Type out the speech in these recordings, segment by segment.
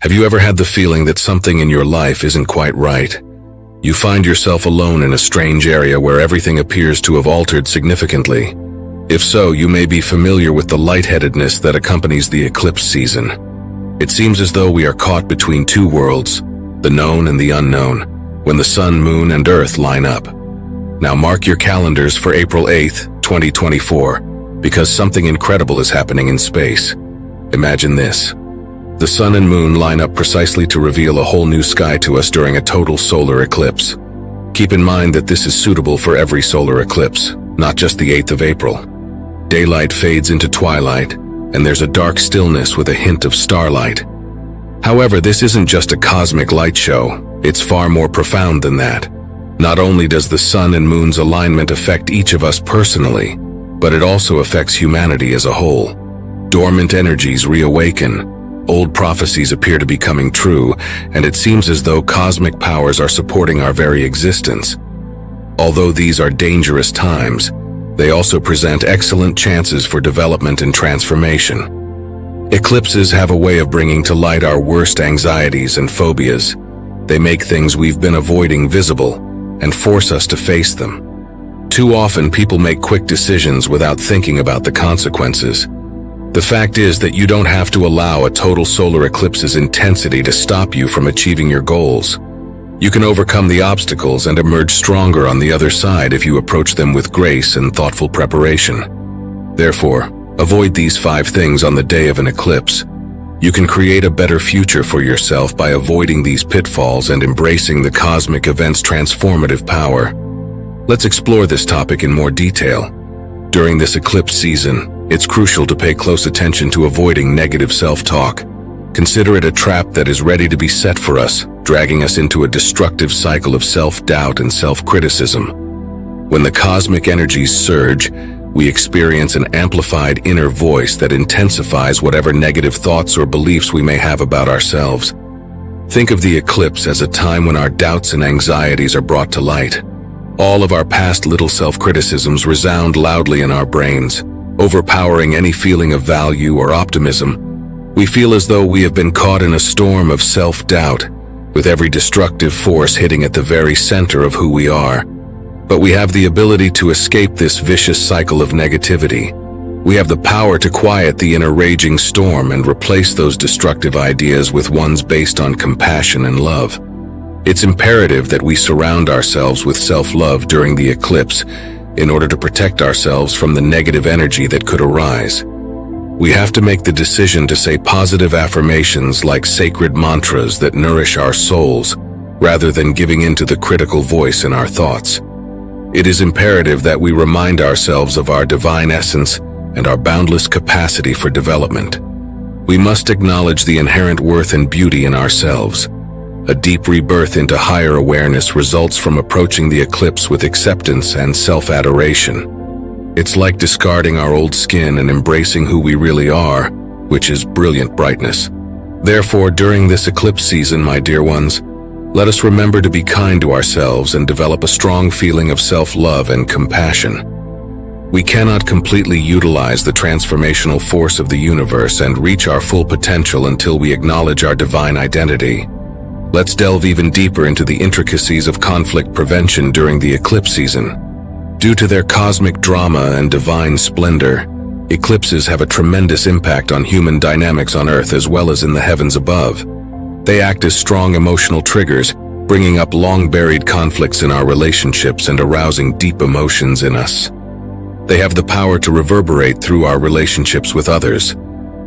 Have you ever had the feeling that something in your life isn't quite right? You find yourself alone in a strange area where everything appears to have altered significantly. If so, you may be familiar with the lightheadedness that accompanies the eclipse season. It seems as though we are caught between two worlds, the known and the unknown, when the sun, moon, and earth line up. Now mark your calendars for April 8th, 2024, because something incredible is happening in space. Imagine this. The sun and moon line up precisely to reveal a whole new sky to us during a total solar eclipse. Keep in mind that this is suitable for every solar eclipse, not just the 8th of April. Daylight fades into twilight, and there's a dark stillness with a hint of starlight. However, this isn't just a cosmic light show, it's far more profound than that. Not only does the sun and moon's alignment affect each of us personally, but it also affects humanity as a whole. Dormant energies reawaken, old prophecies appear to be coming true, and it seems as though cosmic powers are supporting our very existence. Although these are dangerous times, they also present excellent chances for development and transformation. Eclipses have a way of bringing to light our worst anxieties and phobias. They make things we've been avoiding visible and force us to face them. Too often, people make quick decisions without thinking about the consequences. The fact is that you don't have to allow a total solar eclipse's intensity to stop you from achieving your goals. You can overcome the obstacles and emerge stronger on the other side if you approach them with grace and thoughtful preparation. Therefore, avoid these 5 things on the day of an eclipse. You can create a better future for yourself by avoiding these pitfalls and embracing the cosmic event's transformative power. Let's explore this topic in more detail. During this eclipse season, it's crucial to pay close attention to avoiding negative self-talk. Consider it a trap that is ready to be set for us, dragging us into a destructive cycle of self-doubt and self-criticism. When the cosmic energies surge, we experience an amplified inner voice that intensifies whatever negative thoughts or beliefs we may have about ourselves. Think of the eclipse as a time when our doubts and anxieties are brought to light. All of our past little self-criticisms resound loudly in our brains, overpowering any feeling of value or optimism. We feel as though we have been caught in a storm of self-doubt, with every destructive force hitting at the very center of who we are. But we have the ability to escape this vicious cycle of negativity. We have the power to quiet the inner raging storm and replace those destructive ideas with ones based on compassion and love. It's imperative that we surround ourselves with self-love during the eclipse in order to protect ourselves from the negative energy that could arise. We have to make the decision to say positive affirmations like sacred mantras that nourish our souls, rather than giving in to the critical voice in our thoughts. It is imperative that we remind ourselves of our divine essence and our boundless capacity for development. We must acknowledge the inherent worth and beauty in ourselves. A deep rebirth into higher awareness results from approaching the eclipse with acceptance and self-adoration. It's like discarding our old skin and embracing who we really are, which is brilliant brightness. Therefore, during this eclipse season, my dear ones, let us remember to be kind to ourselves and develop a strong feeling of self-love and compassion. We cannot completely utilize the transformational force of the universe and reach our full potential until we acknowledge our divine identity. Let's delve even deeper into the intricacies of conflict prevention during the eclipse season. Due to their cosmic drama and divine splendor, eclipses have a tremendous impact on human dynamics on Earth as well as in the heavens above. They act as strong emotional triggers, bringing up long-buried conflicts in our relationships and arousing deep emotions in us. They have the power to reverberate through our relationships with others,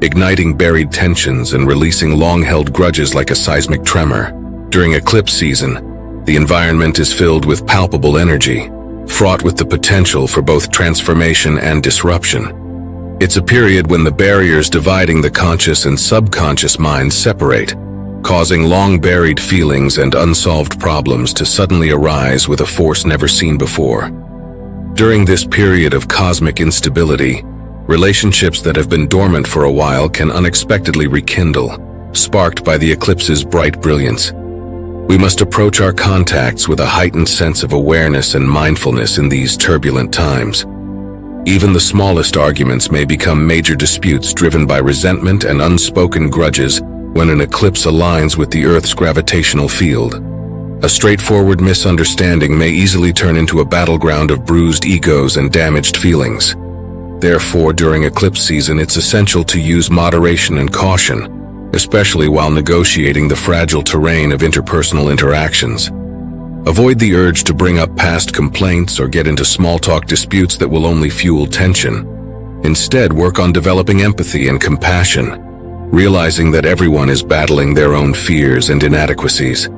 igniting buried tensions and releasing long-held grudges like a seismic tremor. During eclipse season, the environment is filled with palpable energy, fraught with the potential for both transformation and disruption. It's a period when the barriers dividing the conscious and subconscious minds separate, causing long-buried feelings and unsolved problems to suddenly arise with a force never seen before. During this period of cosmic instability, relationships that have been dormant for a while can unexpectedly rekindle, sparked by the eclipse's bright brilliance. We must approach our contacts with a heightened sense of awareness and mindfulness in these turbulent times. Even the smallest arguments may become major disputes driven by resentment and unspoken grudges when an eclipse aligns with the Earth's gravitational field. A straightforward misunderstanding may easily turn into a battleground of bruised egos and damaged feelings. Therefore, during eclipse season, it's essential to use moderation and caution, especially while negotiating the fragile terrain of interpersonal interactions. Avoid the urge to bring up past complaints or get into small-talk disputes that will only fuel tension. Instead, work on developing empathy and compassion, realizing that everyone is battling their own fears and inadequacies.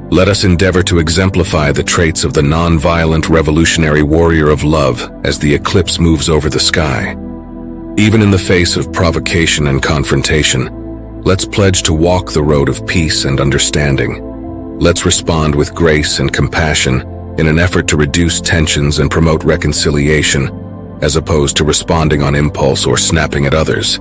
Let us endeavor to exemplify the traits of the non-violent revolutionary warrior of love as the eclipse moves over the sky. Even in the face of provocation and confrontation, let's pledge to walk the road of peace and understanding. Let's respond with grace and compassion in an effort to reduce tensions and promote reconciliation, as opposed to responding on impulse or snapping at others.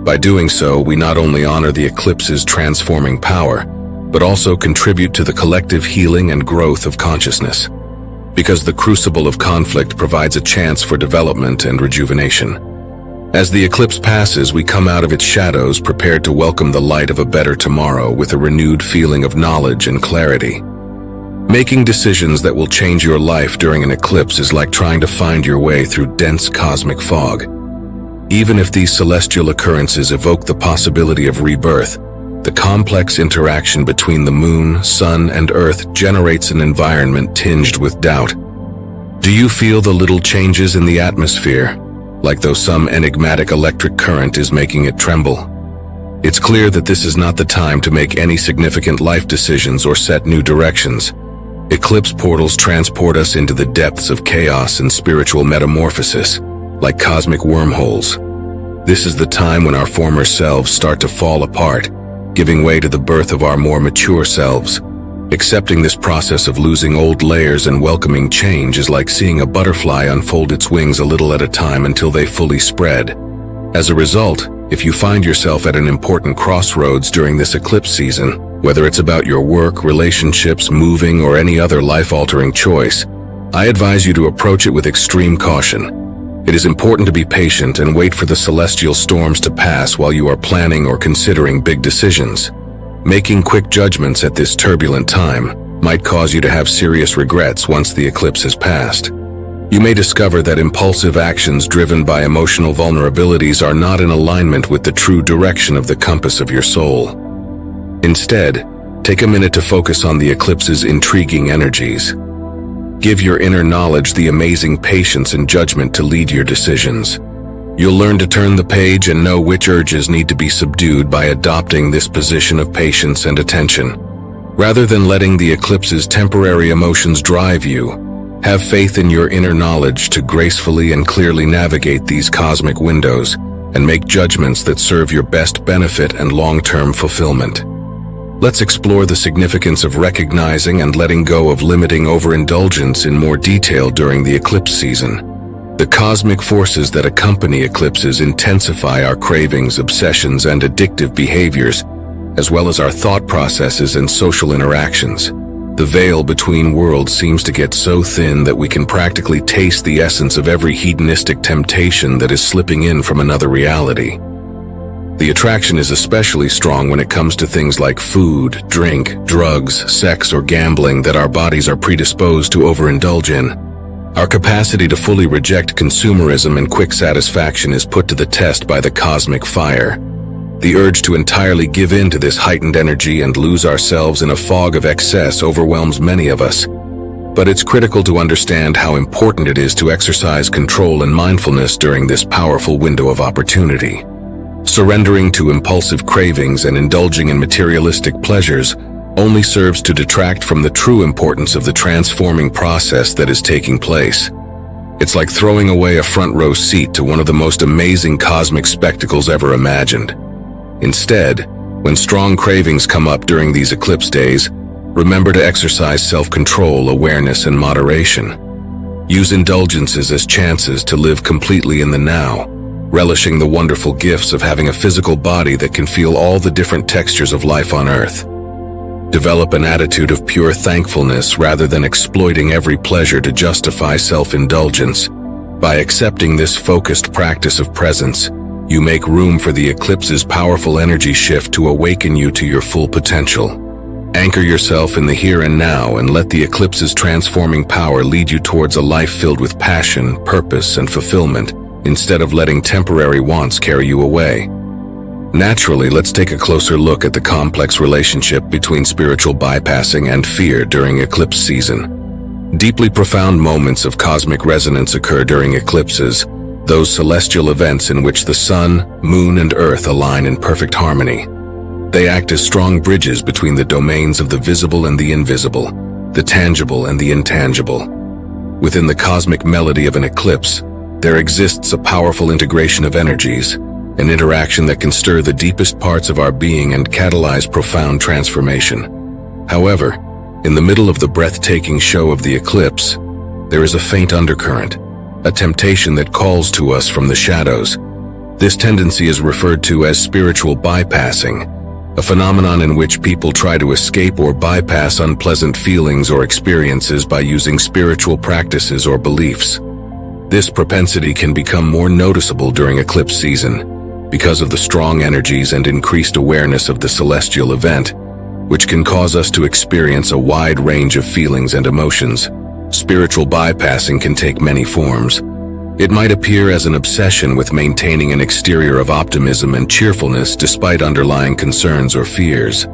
By doing so, we not only honor the eclipse's transforming power, but also contribute to the collective healing and growth of consciousness. Because the crucible of conflict provides a chance for development and rejuvenation. As the eclipse passes, we come out of its shadows prepared to welcome the light of a better tomorrow with a renewed feeling of knowledge and clarity. Making decisions that will change your life during an eclipse is like trying to find your way through dense cosmic fog. Even if these celestial occurrences evoke the possibility of rebirth, the complex interaction between the moon, sun, and earth generates an environment tinged with doubt. Do you feel the little changes in the atmosphere, like though some enigmatic electric current is making it tremble? It's clear that this is not the time to make any significant life decisions or set new directions. Eclipse portals transport us into the depths of chaos and spiritual metamorphosis, like cosmic wormholes. This is the time when our former selves start to fall apart, giving way to the birth of our more mature selves. Accepting this process of losing old layers and welcoming change is like seeing a butterfly unfold its wings a little at a time until they fully spread. As a result, if you find yourself at an important crossroads during this eclipse season, whether it's about your work, relationships, moving, or any other life-altering choice, I advise you to approach it with extreme caution. It is important to be patient and wait for the celestial storms to pass while you are planning or considering big decisions. Making quick judgments at this turbulent time might cause you to have serious regrets once the eclipse has passed. You may discover that impulsive actions driven by emotional vulnerabilities are not in alignment with the true direction of the compass of your soul. Instead, take a minute to focus on the eclipse's intriguing energies. Give your inner knowledge the amazing patience and judgment to lead your decisions. You'll learn to turn the page and know which urges need to be subdued by adopting this position of patience and attention. Rather than letting the eclipse's temporary emotions drive you, have faith in your inner knowledge to gracefully and clearly navigate these cosmic windows and make judgments that serve your best benefit and long-term fulfillment. Let's explore the significance of recognizing and letting go of limiting overindulgence in more detail during the eclipse season. The cosmic forces that accompany eclipses intensify our cravings, obsessions, and addictive behaviors, as well as our thought processes and social interactions. The veil between worlds seems to get so thin that we can practically taste the essence of every hedonistic temptation that is slipping in from another reality. The attraction is especially strong when it comes to things like food, drink, drugs, sex, or gambling that our bodies are predisposed to overindulge in. Our capacity to fully reject consumerism and quick satisfaction is put to the test by the cosmic fire. The urge to entirely give in to this heightened energy and lose ourselves in a fog of excess overwhelms many of us. But it's critical to understand how important it is to exercise control and mindfulness during this powerful window of opportunity. Surrendering to impulsive cravings and indulging in materialistic pleasures only serves to detract from the true importance of the transforming process that is taking place. It's like throwing away a front-row seat to one of the most amazing cosmic spectacles ever imagined. Instead, when strong cravings come up during these eclipse days, remember to exercise self-control, awareness, and moderation. Use indulgences as chances to live completely in the now, relishing the wonderful gifts of having a physical body that can feel all the different textures of life on Earth. Develop an attitude of pure thankfulness rather than exploiting every pleasure to justify self-indulgence. By accepting this focused practice of presence, You make room for the eclipse's powerful energy shift to awaken you to your full potential. Anchor yourself in the here and now and let the eclipse's transforming power lead you towards a life filled with passion, purpose, and fulfillment, instead of letting temporary wants carry you away. Naturally, let's take a closer look at the complex relationship between spiritual bypassing and fear during eclipse season. Deeply profound moments of cosmic resonance occur during eclipses, those celestial events in which the sun, moon, and earth align in perfect harmony. They act as strong bridges between the domains of the visible and the invisible, the tangible and the intangible. Within the cosmic melody of an eclipse, there exists a powerful integration of energies, an interaction that can stir the deepest parts of our being and catalyze profound transformation. However, in the middle of the breathtaking show of the eclipse, there is a faint undercurrent, a temptation that calls to us from the shadows. This tendency is referred to as spiritual bypassing, a phenomenon in which people try to escape or bypass unpleasant feelings or experiences by using spiritual practices or beliefs. This propensity can become more noticeable during eclipse season because of the strong energies and increased awareness of the celestial event, which can cause us to experience a wide range of feelings and emotions. Spiritual bypassing can take many forms. It might appear as an obsession with maintaining an exterior of optimism and cheerfulness despite underlying concerns or fears.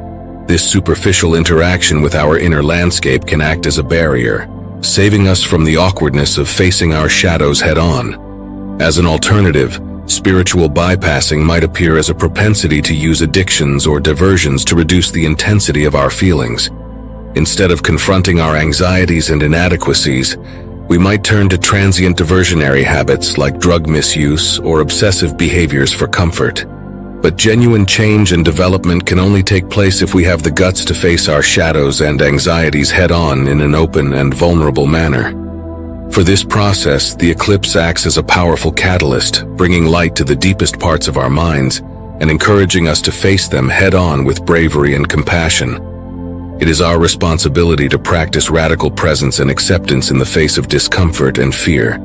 This superficial interaction with our inner landscape can act as a barrier, saving us from the awkwardness of facing our shadows head-on. As an alternative, spiritual bypassing might appear as a propensity to use addictions or diversions to reduce the intensity of our feelings. Instead of confronting our anxieties and inadequacies, we might turn to transient diversionary habits like drug misuse or obsessive behaviors for comfort. But genuine change and development can only take place if we have the guts to face our shadows and anxieties head-on in an open and vulnerable manner. For this process, the eclipse acts as a powerful catalyst, bringing light to the deepest parts of our minds and encouraging us to face them head-on with bravery and compassion. It is our responsibility to practice radical presence and acceptance in the face of discomfort and fear.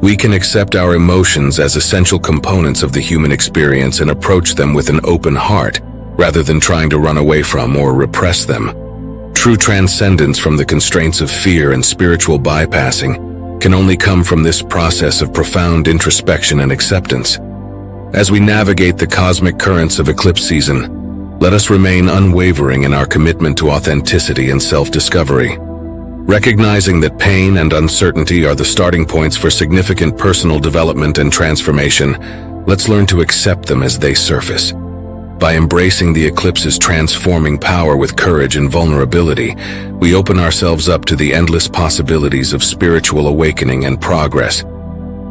We can accept our emotions as essential components of the human experience and approach them with an open heart, rather than trying to run away from or repress them. True transcendence from the constraints of fear and spiritual bypassing can only come from this process of profound introspection and acceptance. As we navigate the cosmic currents of eclipse season, let us remain unwavering in our commitment to authenticity and self-discovery. Recognizing that pain and uncertainty are the starting points for significant personal development and transformation, let's learn to accept them as they surface. By embracing the eclipse's transforming power with courage and vulnerability, we open ourselves up to the endless possibilities of spiritual awakening and progress.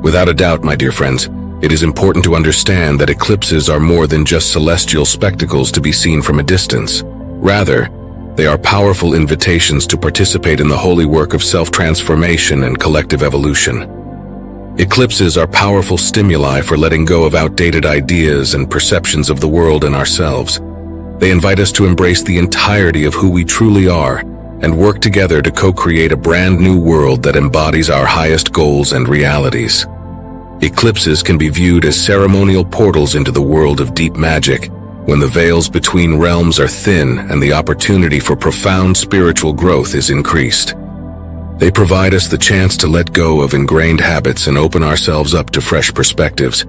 Without a doubt, my dear friends, it is important to understand that eclipses are more than just celestial spectacles to be seen from a distance. Rather, they are powerful invitations to participate in the holy work of self-transformation and collective evolution. Eclipses are powerful stimuli for letting go of outdated ideas and perceptions of the world and ourselves. They invite us to embrace the entirety of who we truly are and work together to co-create a brand new world that embodies our highest goals and realities. Eclipses can be viewed as ceremonial portals into the world of deep magic, when the veils between realms are thin and the opportunity for profound spiritual growth is increased. They provide us the chance to let go of ingrained habits and open ourselves up to fresh perspectives,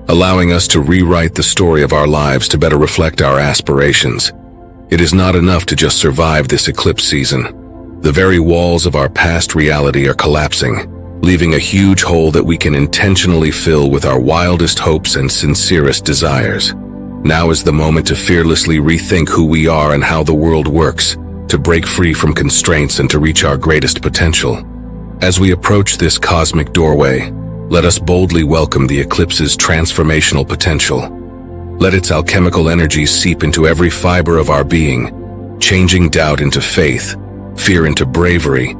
allowing us to rewrite the story of our lives to better reflect our aspirations. It is not enough to just survive this eclipse season. The very walls of our past reality are collapsing, leaving a huge hole that we can intentionally fill with our wildest hopes and sincerest desires. Now is the moment to fearlessly rethink who we are and how the world works, to break free from constraints and to reach our greatest potential. As we approach this cosmic doorway, let us boldly welcome the eclipse's transformational potential. Let its alchemical energies seep into every fiber of our being, changing doubt into faith, fear into bravery,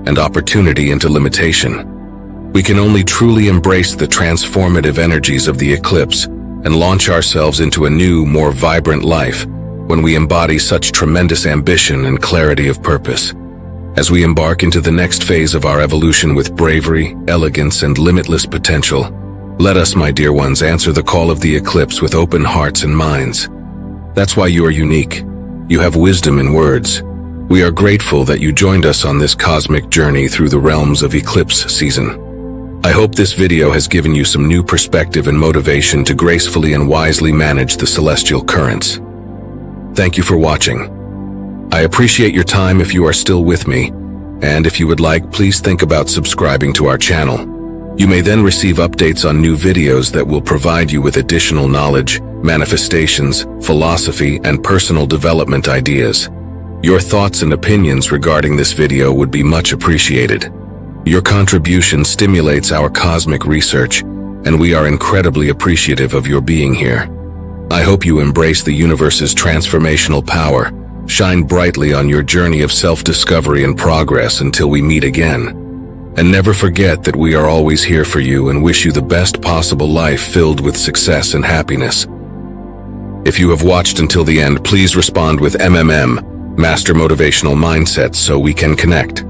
and opportunity into limitation. We can only truly embrace the transformative energies of the eclipse and launch ourselves into a new, more vibrant life when we embody such tremendous ambition and clarity of purpose. As we embark into the next phase of our evolution with bravery, elegance, and limitless potential, Let us, my dear ones, answer the call of the eclipse with open hearts and minds. That's why you are unique. You have wisdom in words. We are grateful that you joined us on this cosmic journey through the realms of eclipse season. I hope this video has given you some new perspective and motivation to gracefully and wisely manage the celestial currents. Thank you for watching. I appreciate your time if you are still with me, and if you would like, please think about subscribing to our channel. You may then receive updates on new videos that will provide you with additional knowledge, manifestations, philosophy, and personal development ideas. Your thoughts and opinions regarding this video would be much appreciated. Your contribution stimulates our cosmic research, and we are incredibly appreciative of your being here. I hope you embrace the universe's transformational power, shine brightly on your journey of self-discovery and progress until we meet again. And never forget that we are always here for you and wish you the best possible life filled with success and happiness. If you have watched until the end, please respond with MMM, Master Motivational Mindset, so we can connect.